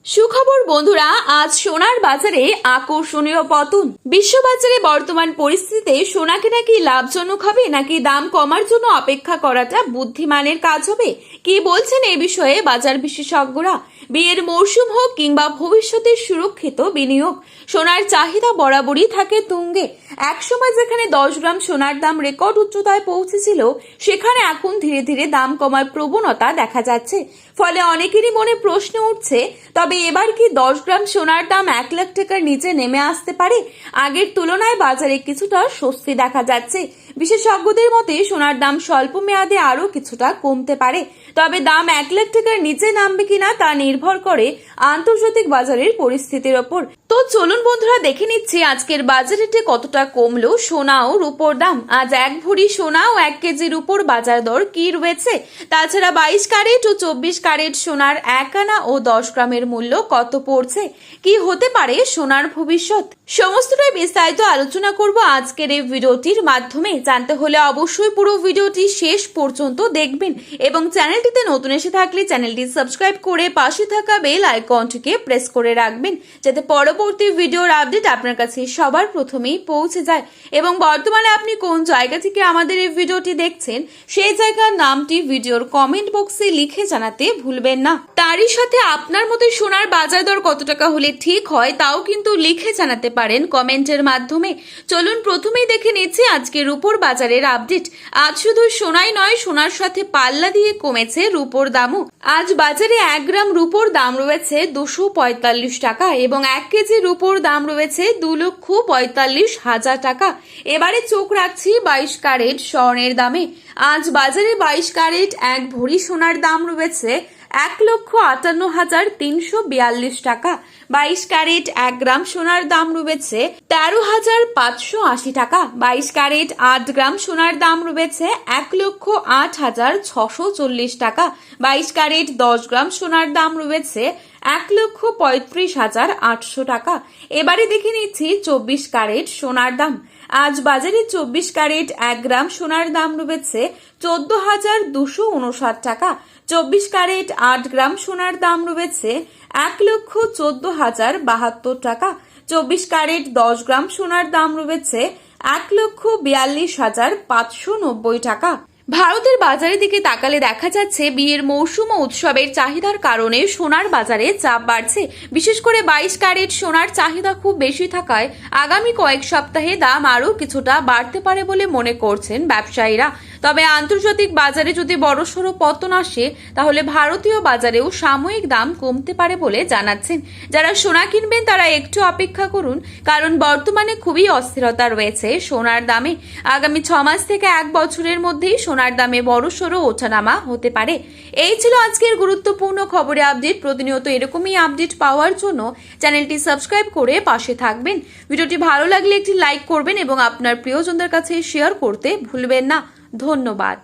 সুখবর বন্ধুরা, আজ সোনার বাজারে আকর্ষণীয় পতন। বিশ্ববাজারে বর্তমান পরিস্থিতিতে সোনাকে নাকি লাভজনক হবে নাকি দাম কমার জন্য অপেক্ষা করাটা বুদ্ধিমানের কাজ হবে, কি বলছেন এই বিষয়ে বাজার বিশেষজ্ঞরা? বিয়ের মৌসুম হোক কিংবা ভবিষ্যতের সুরক্ষিত বিনিয়োগ, সোনার চাহিদা বরাবরই থাকে তুঙ্গে। একসময় যেখানে 10 গ্রাম সোনার দাম রেকর্ড উচ্চতায় পৌঁছেছিল, সেখানে এখন ধীরে ধীরে দাম কমার প্রবণতা দেখা যাচ্ছে। ফলে অনেকেরই মনে প্রশ্ন উঠছে, তবে এবার কি 10 গ্রাম সোনার দাম 1 লাখ টাকার নিচে নেমে আসতে পারে? আগের তুলনায় বাজারে কিছুটা স্বস্তি দেখা যাচ্ছে। বিশেষজ্ঞদের মতে সোনার দাম স্বল্প মেয়াদে আরো কিছুটা কমতে পারে, তবে দাম 1 লাখ টাকার নিচে নামবে কিনা তা নির্ভর করে আন্তর্জাতিক বাজারের পরিস্থিতির ওপর। তো চলুন বন্ধুরা, দেখে নিচ্ছি আজকের বাজারেতে কতটা কমলো সোনা ও রূপোর দাম। আজ 1 ভরি সোনা ও 1 কেজির উপর বাজার দর কি রয়েছে, তাছাড়া 22 ক্যারেট ও 24 ক্যারেট সোনার 1 আনা ও 10 গ্রামের মূল্য কত পড়ছে, কি হতে পারে সোনার ভবিষ্যৎ, সমস্তটাই বিস্তারিত আলোচনা করব আজকের এই ভিডিওটির মাধ্যমে। জানতে হলে অবশ্যই পুরো ভিডিওটি শেষ পর্যন্ত দেখবেন এবং চ্যানেলটিতে নতুন এসে থাকলে চ্যানেলটি সাবস্ক্রাইব করে পাশে থাকা বেল আইকনটিকে প্রেস করে রাখবেন, যাতে পরবর্তী ভিডিওর আপডেট আপনার কাছে সবার প্রথমেই পৌঁছে যায়। এবং বর্তমানে আপনি কোন জায়গা থেকে আমাদের এই ভিডিওটি দেখছেন, সেই জায়গার নামটি ভিডিওর কমেন্ট বক্সে লিখে জানাতে ভুলবেন না। তারই সাথে আপনার মতে সোনার বাজার দর কত টাকা হলে ঠিক হয় তাও কিন্তু লিখে জানাতে পারেন কমেন্টের মাধ্যমে। চলুন প্রথমেই দেখে নিচ্ছি আজকের রূপোর বাজারের আপডেট। আজ শুধু সোনাই নয়, সোনার সাথে পাল্লা দিয়ে কমেছে রূপোর দামও। আজ বাজারে 1 গ্রাম রূপোর দাম রয়েছে 245 টাকা এবং 1 কেজি রূপোর দাম রয়েছে 2,45,000 টাকা। এবারে চোখ রাখছি 22 ক্যারেট স্বর্ণের দামে। আজ বাজারে 22 ক্যারেট 1 ভরি সোনার দাম রয়েছে 1,58,342 টাকা। 22 ক্যারেট 1 গ্রাম সোনার দাম রয়েছে 13,580 টাকা। 22 ক্যারেট 8 গ্রাম সোনার দাম রয়েছে 1,08,640 টাকা। 22 ক্যারেট 10 গ্রাম সোনার দাম রয়েছে 1,35,800 টাকা। এবারে দেখে নিচ্ছি 24 ক্যারেট সোনার দাম। আজ বাজারে 24 ক্যারেট 1 গ্রাম সোনার দাম রয়েছে 14,259 টাকা। 24 ক্যারেট 8 গ্রাম সোনার দাম রয়েছে 1,14,072 টাকা। 24 ক্যারেট 10 গ্রাম সোনার দাম রয়েছে 1,42,590 টাকা। ভারতের বাজারের দিকে তাকালে দেখা যাচ্ছে বিয়ের মৌসুম ও উৎসবের চাহিদার কারণে সোনার বাজারে চাপ বাড়ছে। বিশেষ করে 22 ক্যারেট সোনার চাহিদা খুব বেশি থাকায় আগামী কয়েক সপ্তাহে দাম আরও কিছুটা বাড়তে পারে বলে মনে করছেন ব্যবসায়ীরা। তবে আন্তর্জাতিক বাজারে যদি বড়সড় পতন আসে, তাহলে ভারতীয় বাজারেও সাময়িক দাম কমতে পারে বলে জানাচ্ছেন। যারা সোনা কিনবেন তারা একটু অপেক্ষা করুন, কারণ বর্তমানে খুবই অস্থিরতা রয়েছে সোনার দামে। আগামী 6 মাস থেকে 1 বছরের মধ্যেই সোনার দামে বড়সড় ওঠানামা হতে পারে। এই ছিল আজকের গুরুত্বপূর্ণ খবরে আপডেট। প্রতিনিয়ত এরকমই আপডেট পাওয়ার জন্য চ্যানেলটি সাবস্ক্রাইব করে পাশে থাকবেন। ভিডিওটি ভালো লাগলে একটি লাইক করবেন এবং আপনার প্রিয়জনদের কাছে শেয়ার করতে ভুলবেন না। ধন্যবাদ।